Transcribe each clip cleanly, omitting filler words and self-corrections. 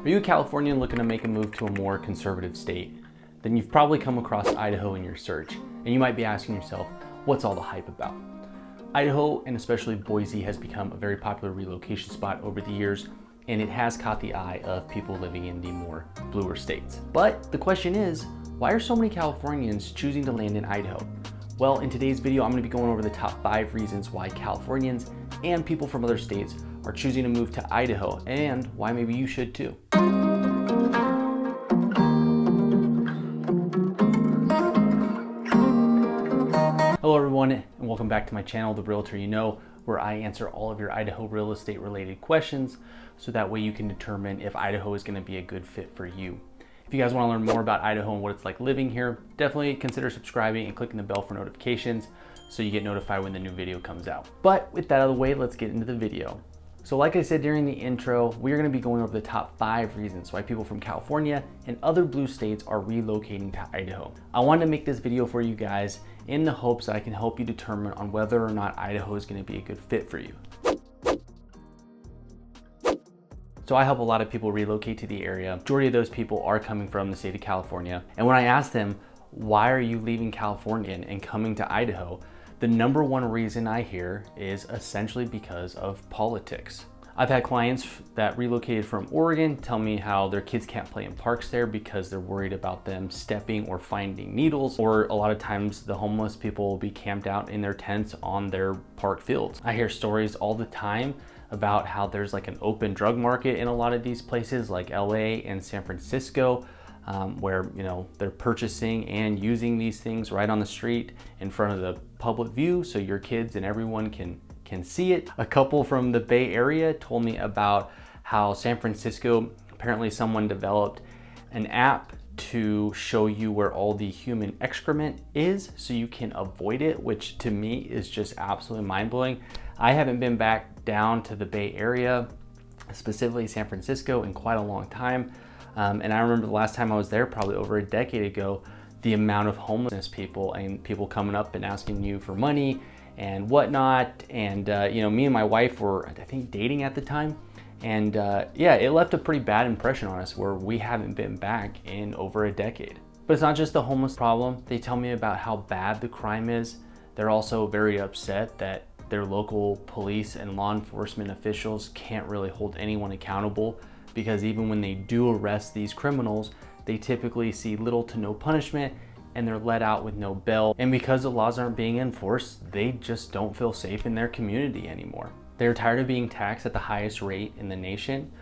Are you a Californian looking to make a move to a more conservative state? Then you've probably come across Idaho in your search, and you might be asking yourself, what's all the hype about? Idaho, and especially Boise, has become a very popular relocation spot over the years, and it has caught the eye of people living in the more bluer states. But the question is, why are so many Californians choosing to land in Idaho? Well, in today's video, I'm going to be going over the top 5 reasons why Californians and people from other states are choosing to move to Idaho, and why maybe you should too. Hello everyone, and welcome back to my channel, The Realtor You Know, where I answer all of your Idaho real estate related questions, so that way you can determine if Idaho is going to be a good fit for you. If you guys want to learn more about Idaho and what it's like living here, definitely consider subscribing and clicking the bell for notifications so you get notified when the new video comes out. But with that out of the way, let's get into the video. So like I said during the intro, we are going to be going over the top 5 reasons why people from California and other blue states are relocating to Idaho. I wanted to make this video for you guys in the hopes that I can help you determine on whether or not Idaho is going to be a good fit for you. So I help a lot of people relocate to the area. Majority of those people are coming from the state of California. And when I ask them, why are you leaving California and coming to Idaho? The number one reason I hear is essentially because of politics. I've had clients that relocated from Oregon tell me how their kids can't play in parks there because they're worried about them stepping or finding needles, or a lot of times the homeless people will be camped out in their tents on their park fields. I hear stories all the time about how there's like an open drug market in a lot of these places like LA and San Francisco, where they're purchasing and using these things right on the street in front of the public view, so your kids and everyone can see it. A couple from the Bay Area told me about how San Francisco, apparently someone developed an app to show you where all the human excrement is so you can avoid it, which to me is just absolutely mind-blowing. I haven't been back down to the Bay Area, specifically San Francisco, in quite a long time. And I remember the last time I was there, probably over a decade ago, the amount of homelessness people and people coming up and asking you for money and whatnot. And me and my wife were, I think, dating at the time. And yeah, it left a pretty bad impression on us where we haven't been back in over a decade. But it's not just the homeless problem. They tell me about how bad the crime is. They're also very upset that their local police and law enforcement officials can't really hold anyone accountable, because even when they do arrest these criminals, they typically see little to no punishment and they're let out with no bail. And because the laws aren't being enforced, they just don't feel safe in their community anymore. They're tired of being taxed at the highest rate in the nation.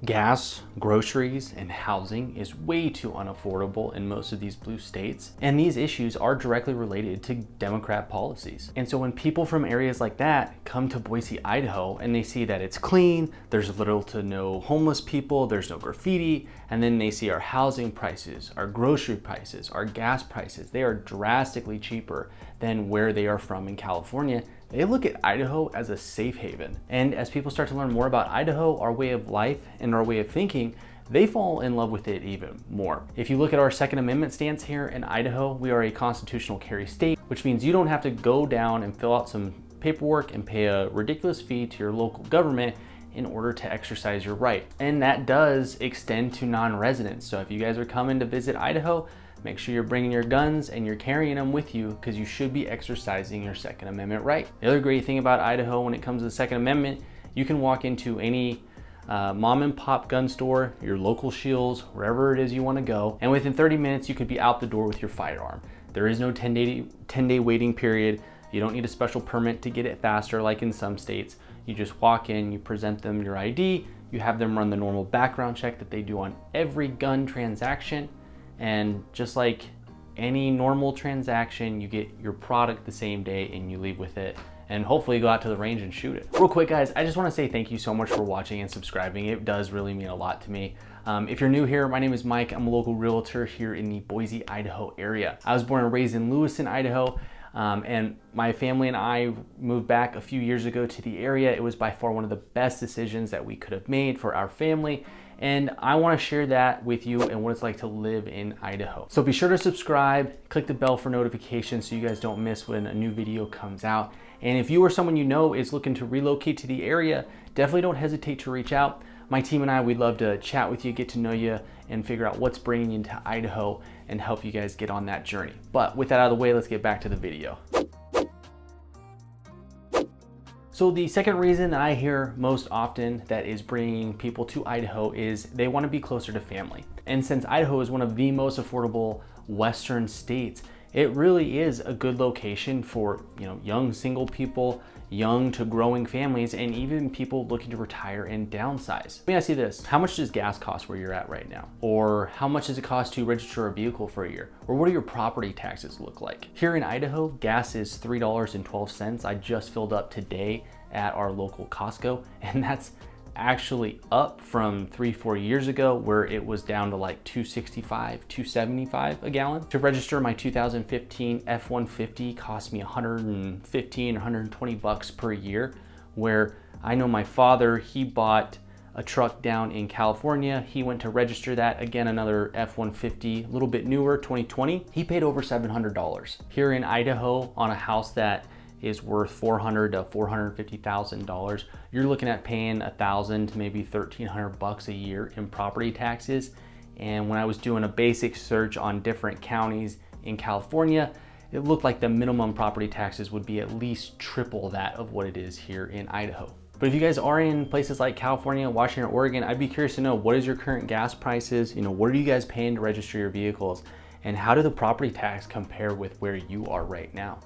Gas, groceries, and housing is way too unaffordable in most of these blue states. And these issues are directly related to Democrat policies. And so when people from areas like that come to Boise, Idaho, and they see that it's clean, there's little to no homeless people, there's no graffiti, and then they see our housing prices, our grocery prices, our gas prices, they are drastically cheaper than where they are from in California, they look at Idaho as a safe haven. And as people start to learn more about Idaho, our way of life, and our way of thinking, they fall in love with it even more. If you look at our Second Amendment stance here in Idaho, we are a constitutional carry state, which means you don't have to go down and fill out some paperwork and pay a ridiculous fee to your local government in order to exercise your right. And that does extend to non-residents. So if you guys are coming to visit Idaho, make sure you're bringing your guns and you're carrying them with you, because you should be exercising your Second Amendment right. The other great thing about Idaho when it comes to the Second Amendment, you can walk into any mom and pop gun store, your local Shields, wherever it is you want to go, and within 30 minutes you could be out the door with your firearm. There is no 10-day waiting period. You don't need a special permit to get it faster like in some states. You just walk in, you present them your ID, you have them run the normal background check that they do on every gun transaction. And just like any normal transaction, you get your product the same day and you leave with it, and hopefully go out to the range and shoot it. Real quick guys, I just want to say thank you so much for watching and subscribing. It does really mean a lot to me. If you're new here, my name is Mike. I'm a local realtor here in the Boise, Idaho area. I was born and raised in Lewiston, Idaho. And my family and I moved back a few years ago to the area. It was by far one of the best decisions that we could have made for our family. And I want to share that with you and what it's like to live in Idaho. So be sure to subscribe, click the bell for notifications so you guys don't miss when a new video comes out. And if you or someone you know is looking to relocate to the area, definitely don't hesitate to reach out. My team and I, we'd love to chat with you, get to know you, and figure out what's bringing you to Idaho and help you guys get on that journey. But with that out of the way, let's get back to the video. So the second reason that I hear most often that is bringing people to Idaho is they want to be closer to family. And since Idaho is one of the most affordable Western states, it really is a good location for, young single people, young to growing families, and even people looking to retire and downsize. Let me ask you this: how much does gas cost where you're at right now? Or how much does it cost to register a vehicle for a year? Or what do your property taxes look like? Here in Idaho, gas is $3.12. I just filled up today at our local Costco, and that's actually up from 3-4 years ago where it was down to like $2.65, $2.75 a gallon. To register my 2015 F-150 cost me $115 or $120 per year, where I know my father, he bought a truck down in California. He went to register that, again, another F-150, a little bit newer, 2020. He paid over $700. Here in Idaho, on a house that is worth $400,000 to $450,000, you're looking at paying $1,000 to maybe $1,300 a year in property taxes. And when I was doing a basic search on different counties in California, it looked like the minimum property taxes would be at least triple that of what it is here in Idaho. But if you guys are in places like California, Washington, Oregon, I'd be curious to know, what is your current gas prices? What are you guys paying to register your vehicles? And how do the property tax compare with where you are right now?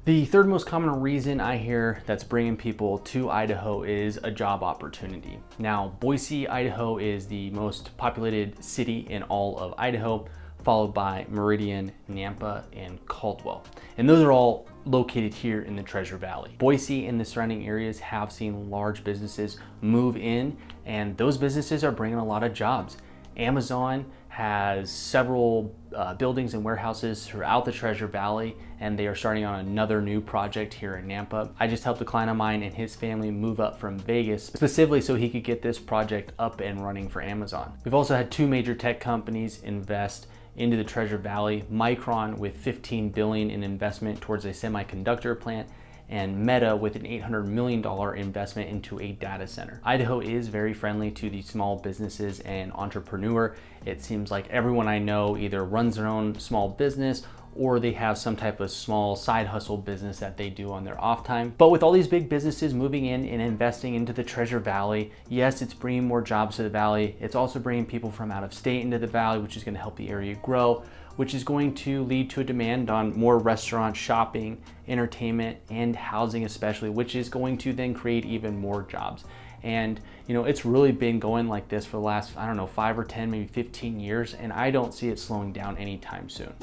The third most common reason I hear that's bringing people to Idaho is a job opportunity. Now, Boise, Idaho is the most populated city in all of Idaho, followed by Meridian, Nampa, and Caldwell. And those are all located here in the Treasure Valley. Boise and the surrounding areas have seen large businesses move in, and those businesses are bringing a lot of jobs. Amazon has several buildings and warehouses throughout the Treasure Valley, and they are starting on another new project here in Nampa. I just helped a client of mine and his family move up from Vegas specifically so he could get this project up and running for Amazon. We've also had two major tech companies invest into the Treasure Valley: Micron with $15 billion in investment towards a semiconductor plant, and Meta with an $800 million investment into a data center. Idaho is very friendly to the small businesses and entrepreneur. It seems like everyone I know either runs their own small business or they have some type of small side hustle business that they do on their off time. But with all these big businesses moving in and investing into the Treasure Valley, yes, it's bringing more jobs to the valley. It's also bringing people from out of state into the valley, which is going to help the area grow, which is going to lead to a demand on more restaurant, shopping, entertainment, and housing especially, which is going to then create even more jobs. And it's really been going like this for the last, 5 or 10, maybe 15 years, and I don't see it slowing down anytime soon.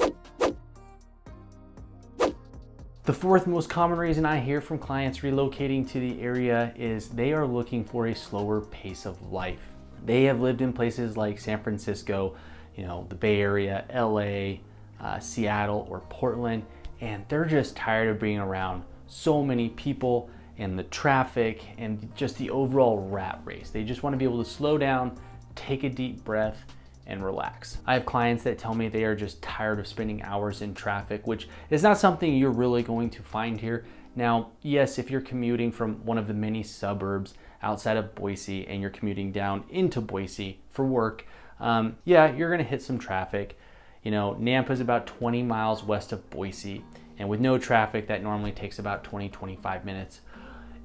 The fourth most common reason I hear from clients relocating to the area is they are looking for a slower pace of life. They have lived in places like San Francisco, the Bay Area, LA, Seattle, or Portland, and they're just tired of being around so many people and the traffic and just the overall rat race. They just want to be able to slow down, take a deep breath, and relax. I have clients that tell me they are just tired of spending hours in traffic, which is not something you're really going to find here. Now, yes, if you're commuting from one of the many suburbs outside of Boise and you're commuting down into Boise for work, you're gonna hit some traffic. Nampa is about 20 miles west of Boise, and with no traffic, that normally takes about 20-25 minutes.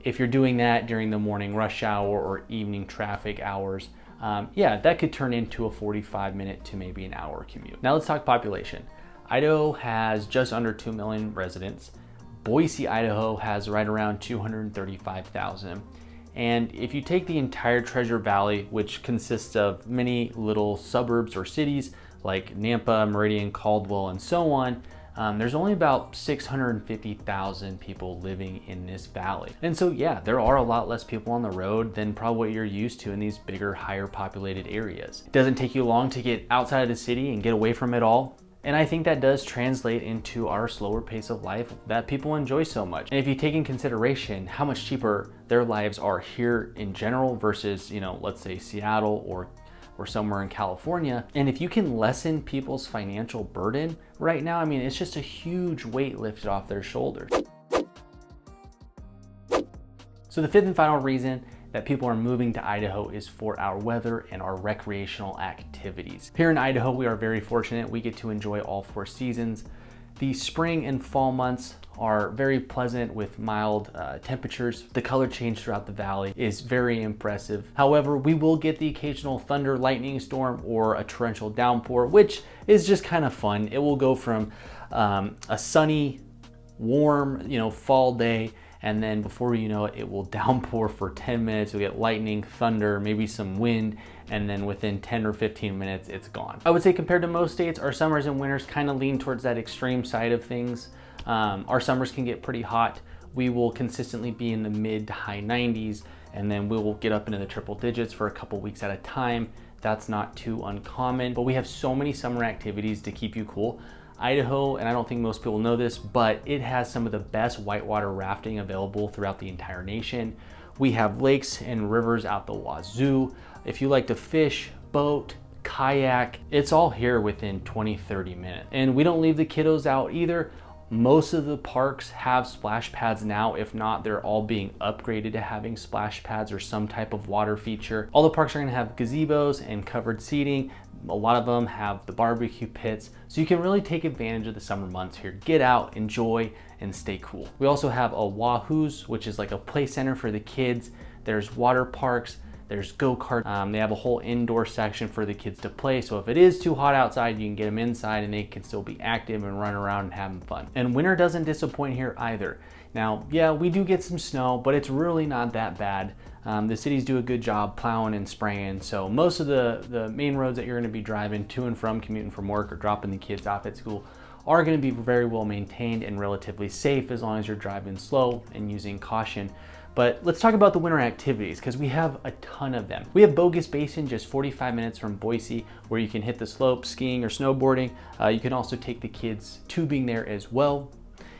If you're doing that during the morning rush hour or evening traffic hours, that could turn into a 45-minute to maybe an hour commute. Now let's talk population. Idaho has just under 2 million residents. Boise, Idaho has right around 235,000. And if you take the entire Treasure Valley, which consists of many little suburbs or cities like Nampa, Meridian, Caldwell, and so on, there's only about 650,000 people living in this valley. And so there are a lot less people on the road than probably what you're used to in these bigger, higher populated areas. It doesn't take you long to get outside of the city and get away from it all. And I think that does translate into our slower pace of life that people enjoy so much. And if you take in consideration how much cheaper their lives are here in general versus, let's say Seattle or somewhere in California, and if you can lessen people's financial burden right now, it's just a huge weight lifted off their shoulders. So the fifth and final reason that people are moving to Idaho is for our weather and our recreational activities. Here in Idaho, we are very fortunate. We get to enjoy all 4 seasons. The spring and fall months are very pleasant with mild temperatures. The color change throughout the valley is very impressive. However, we will get the occasional thunder, lightning storm, or a torrential downpour, which is just kind of fun. It will go from a sunny, warm, fall day, and then before you know it, it will downpour for 10 minutes. You'll get lightning, thunder, maybe some wind, and then within 10 or 15 minutes, it's gone. I would say compared to most states, our summers and winters kind of lean towards that extreme side of things. Our summers can get pretty hot. We will consistently be in the mid to high 90s, and then we will get up into the triple digits for a couple weeks at a time. That's not too uncommon, but we have so many summer activities to keep you cool. Idaho, and I don't think most people know this, but it has some of the best whitewater rafting available throughout the entire nation. We have lakes and rivers out the wazoo. If you like to fish, boat, kayak, it's all here within 20-30 minutes. And we don't leave the kiddos out either. Most of the parks have splash pads now. If not, they're all being upgraded to having splash pads or some type of water feature. All the parks are gonna have gazebos and covered seating. A lot of them have the barbecue pits, so you can really take advantage of the summer months here. Get out, enjoy, and stay cool. We also have a Wahoo's, which is like a play center for the kids. There's water parks, there's go-kart. They have a whole indoor section for the kids to play, so if it is too hot outside, you can get them inside and they can still be active and run around and having fun. And winter doesn't disappoint here either. Now, yeah, we do get some snow, but it's really not that bad. The cities do a good job plowing and spraying, so most of the main roads that you're gonna be driving to and from, commuting from work or dropping the kids off at school are gonna be very well maintained and relatively safe as long as you're driving slow and using caution. But let's talk about the winter activities, because we have a ton of them. We have Bogus Basin, just 45 minutes from Boise, where you can hit the slopes, skiing or snowboarding. You can also take the kids tubing there as well.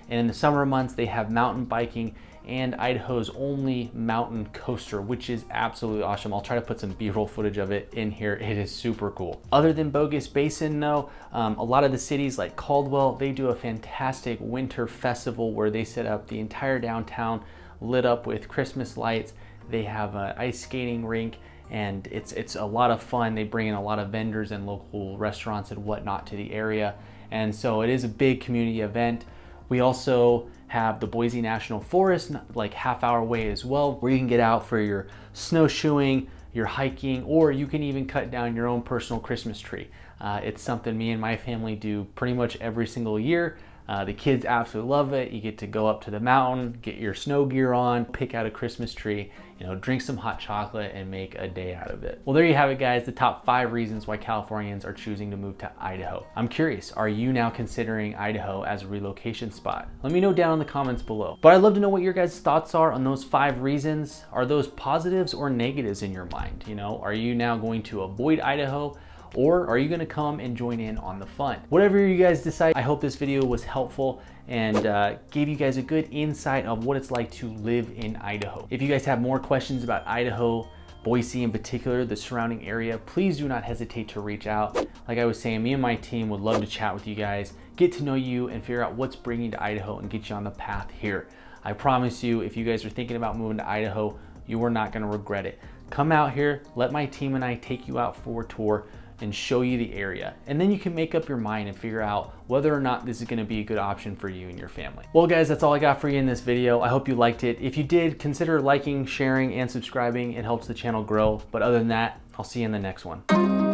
And in the summer months, they have mountain biking and Idaho's only mountain coaster, which is absolutely awesome. I'll try to put some B-roll footage of it in here. It is super cool. Other than Bogus Basin though, a lot of the cities like Caldwell, they do a fantastic winter festival where they set up the entire downtown lit up with Christmas lights. They have an ice skating rink, and it's a lot of fun. They bring in a lot of vendors and local restaurants and whatnot to the area. And so it is a big community event. We also have the Boise National Forest, like half-hour away as well, where you can get out for your snowshoeing, your hiking, or you can even cut down your own personal Christmas tree. It's something me and my family do pretty much every single year. The kids absolutely love it. You get to go up to the mountain, get your snow gear on, pick out a Christmas tree, drink some hot chocolate and make a day out of it. Well, there you have it, guys, the top 5 reasons why Californians are choosing to move to Idaho. I'm curious, are you now considering Idaho as a relocation spot? Let me know down in the comments below. But I'd love to know what your guys' thoughts are on those 5 reasons. Are those positives or negatives in your mind? Are you now going to avoid Idaho? Or are you gonna come and join in on the fun? Whatever you guys decide, I hope this video was helpful and gave you guys a good insight of what it's like to live in Idaho. If you guys have more questions about Idaho, Boise in particular, the surrounding area, please do not hesitate to reach out. Like I was saying, me and my team would love to chat with you guys, get to know you and figure out what's bringing you to Idaho and get you on the path here. I promise you, if you guys are thinking about moving to Idaho, you are not gonna regret it. Come out here, let my team and I take you out for a tour and show you the area. And then you can make up your mind and figure out whether or not this is gonna be a good option for you and your family. Well guys, that's all I got for you in this video. I hope you liked it. If you did, consider liking, sharing, and subscribing. It helps the channel grow. But other than that, I'll see you in the next one.